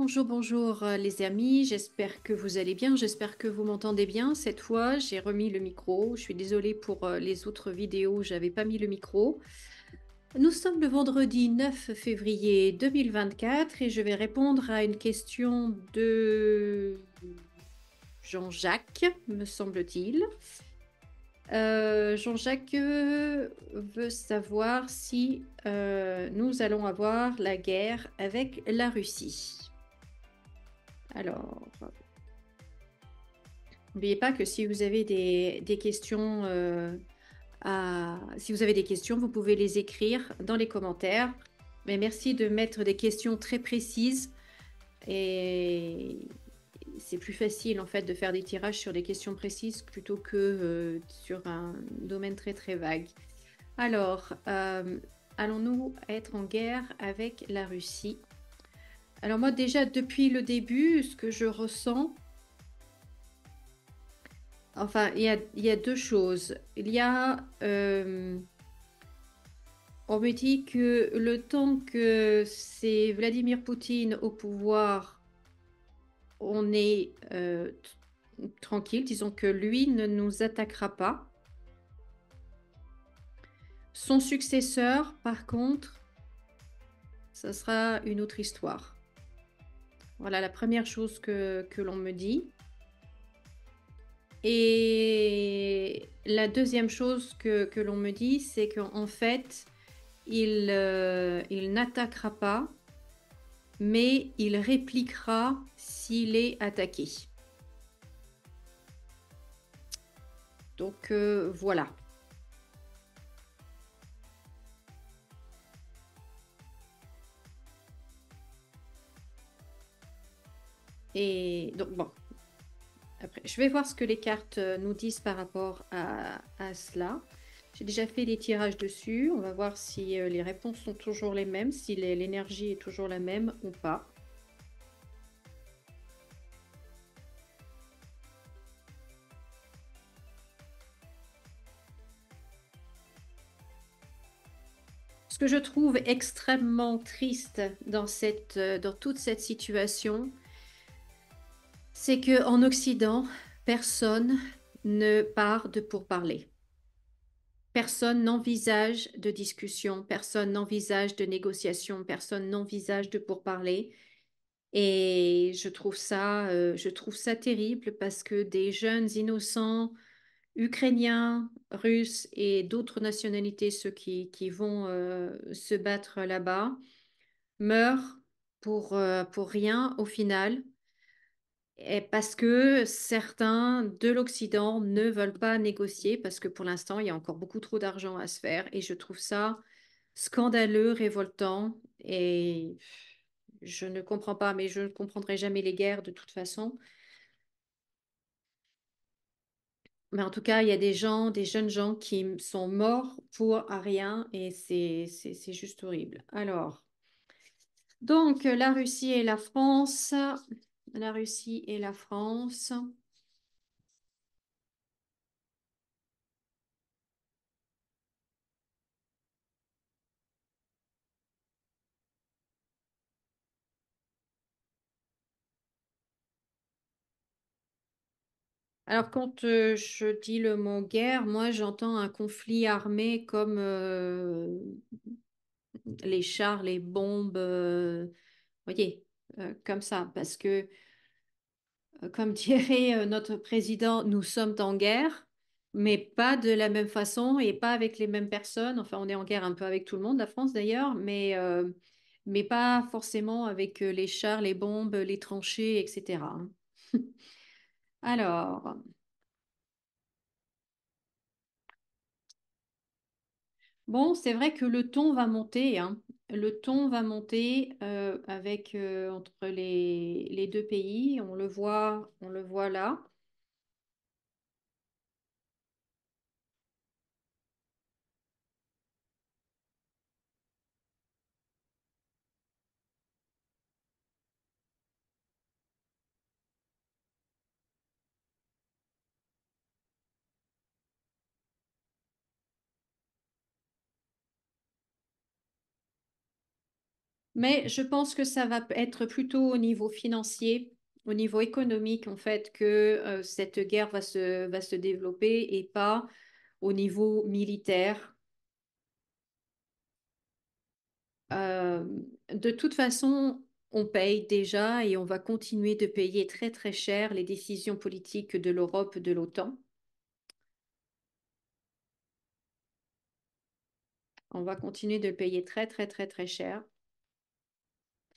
Bonjour, bonjour les amis, j'espère que vous allez bien, j'espère que vous m'entendez bien. Cette fois, j'ai remis le micro. Je suis désolée pour les autres vidéos, j'avais pas mis le micro. Nous sommes le vendredi 9 février 2024 et je vais répondre à une question de Jean-Jacques, me semble-t-il. Jean-Jacques veut savoir si nous allons avoir la guerre avec la Russie. Alors, n'oubliez pas que si vous avez des questions, si vous avez des questions, vous pouvez les écrire dans les commentaires. Mais merci de mettre des questions très précises et c'est plus facile en fait de faire des tirages sur des questions précises plutôt que sur un domaine très très vague. Alors, allons-nous être en guerre avec la Russie? Alors moi déjà depuis le début, ce que je ressens, enfin, il y a deux choses. On me dit que le temps que c'est Vladimir Poutine au pouvoir, on est tranquille. Disons que lui ne nous attaquera pas. Son successeur, par contre, ça sera une autre histoire. Voilà la première chose que l'on me dit. Et la deuxième chose que l'on me dit, c'est qu'en fait, il n'attaquera pas, mais il répliquera s'il est attaqué. Donc voilà. Et donc bon, après, je vais voir ce que les cartes nous disent par rapport à cela. J'ai déjà fait des tirages dessus. On va voir si les réponses sont toujours les mêmes, si l'énergie est toujours la même ou pas. Ce que je trouve extrêmement triste dans toute cette situation, c'est qu'en Occident, personne ne part de pourparlers. Personne n'envisage de discussion, personne n'envisage de négociation, personne n'envisage de pourparlers. Et je trouve ça terrible parce que des jeunes innocents, ukrainiens, russes et d'autres nationalités, ceux qui vont se battre là-bas, meurent pour rien au final. Et parce que certains de l'Occident ne veulent pas négocier, parce que pour l'instant, il y a encore beaucoup trop d'argent à se faire. Et je trouve ça scandaleux, révoltant. Et je ne comprends pas, mais je ne comprendrai jamais les guerres de toute façon. Mais en tout cas, il y a des gens, des jeunes gens qui sont morts pour rien et c'est juste horrible. Alors, donc, la Russie et la France. La Russie et la France. Alors, quand je dis le mot guerre, moi, j'entends un conflit armé comme les chars, les bombes, voyez, comme ça. Parce que, comme dirait notre président, nous sommes en guerre, mais pas de la même façon et pas avec les mêmes personnes. Enfin, on est en guerre un peu avec tout le monde, la France d'ailleurs, mais pas forcément avec les chars, les bombes, les tranchées, etc. hein. Alors. Bon, c'est vrai que le ton va monter, hein. Le ton va monter avec entre les deux pays. On le voit là. Mais je pense que ça va être plutôt au niveau financier, au niveau économique, en fait, que cette guerre va se développer et pas au niveau militaire. Euh, de toute façon, on paye déjà et on va continuer de payer très très cher les décisions politiques de l'Europe, de l'OTAN. On va continuer de le payer très très très très cher.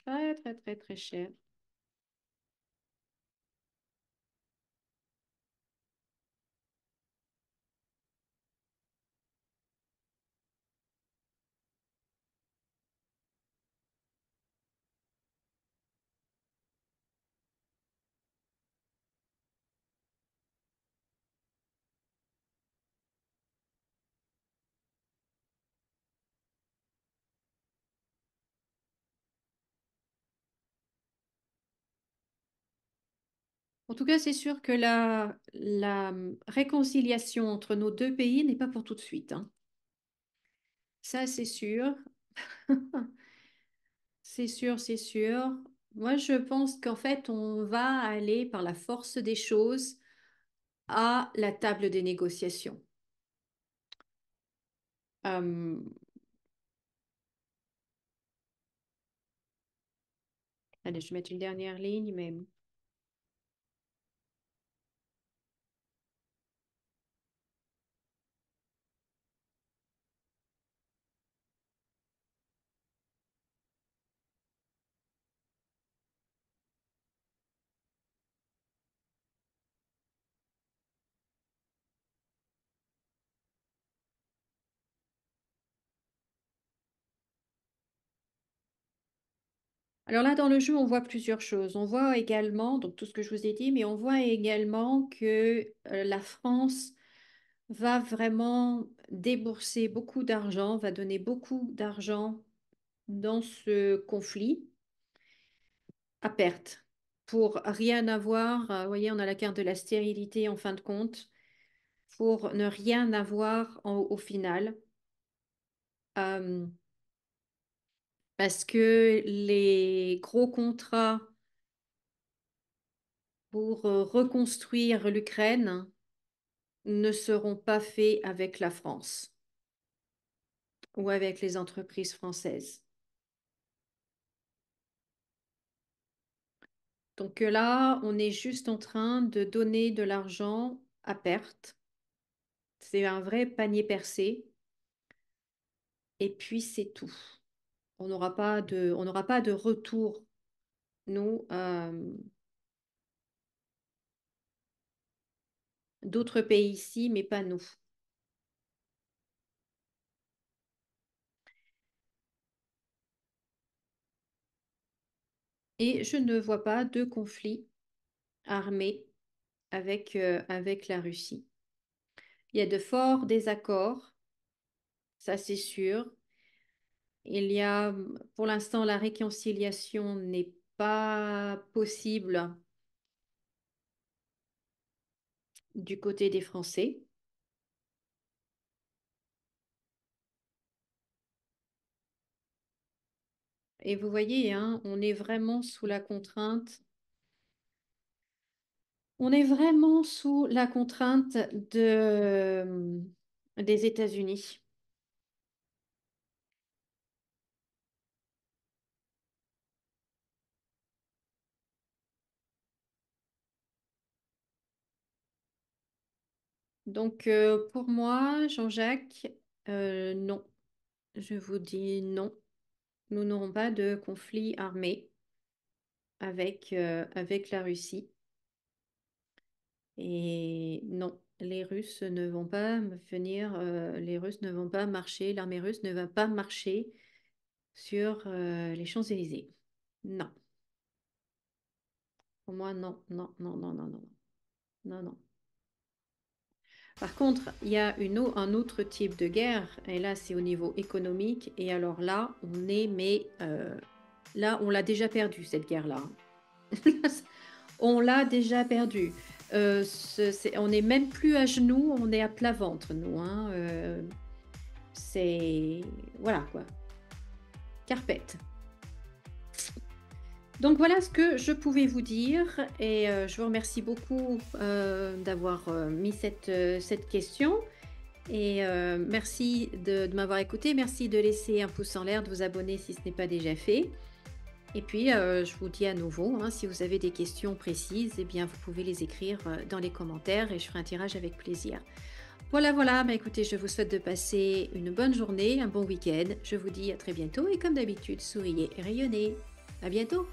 Très très très très cher. En tout cas, c'est sûr que la réconciliation entre nos deux pays n'est pas pour tout de suite, hein. Ça, c'est sûr. C'est sûr, c'est sûr. Moi, je pense qu'en fait, on va aller par la force des choses à la table des négociations. Euh, allez, je vais mettre une dernière ligne, mais alors là, dans le jeu, on voit plusieurs choses. On voit également, donc tout ce que je vous ai dit, mais on voit également que la France va vraiment débourser beaucoup d'argent, va donner beaucoup d'argent dans ce conflit à perte pour rien avoir. Vous voyez, on a la carte de la stérilité en fin de compte, pour ne rien avoir au final. Euh, Parce que les gros contrats pour reconstruire l'Ukraine ne seront pas faits avec la France ou avec les entreprises françaises. Donc là, on est juste en train de donner de l'argent à perte. C'est un vrai panier percé. Et puis c'est tout. On n'aura pas de retour, nous, d'autres pays ici, mais pas nous. Et je ne vois pas de conflit armé avec la Russie. Il y a de forts désaccords, ça c'est sûr. Il y a, pour l'instant, la réconciliation n'est pas possible du côté des Français. Et vous voyez, hein, on est vraiment sous la contrainte. On est vraiment sous la contrainte des États-Unis. Donc, pour moi, Jean-Jacques, non. Je vous dis non. Nous n'aurons pas de conflit armé avec la Russie. Et non, les Russes ne vont pas venir, les Russes ne vont pas marcher, l'armée russe ne va pas marcher sur les Champs-Élysées. Non, pour moi, non, non, non, non, non, non, non, non. Par contre, il y a un autre type de guerre, et là, c'est au niveau économique, et alors là, mais là, on l'a déjà perdu, cette guerre-là. On l'a déjà perdu. On n'est même plus à genoux, on est à plat ventre, nous, hein. C'est... Voilà, quoi. Carpette. Donc voilà ce que je pouvais vous dire et je vous remercie beaucoup, d'avoir, mis cette question et merci de m'avoir écouté. Merci de laisser un pouce en l'air, de vous abonner si ce n'est pas déjà fait et puis, je vous dis à nouveau, hein, si vous avez des questions précises eh bien, vous pouvez les écrire, dans les commentaires et je ferai un tirage avec plaisir. Voilà, voilà, bah, écoutez, je vous souhaite de passer une bonne journée, un bon week-end. Je vous dis à très bientôt et comme d'habitude, souriez et rayonnez. À bientôt.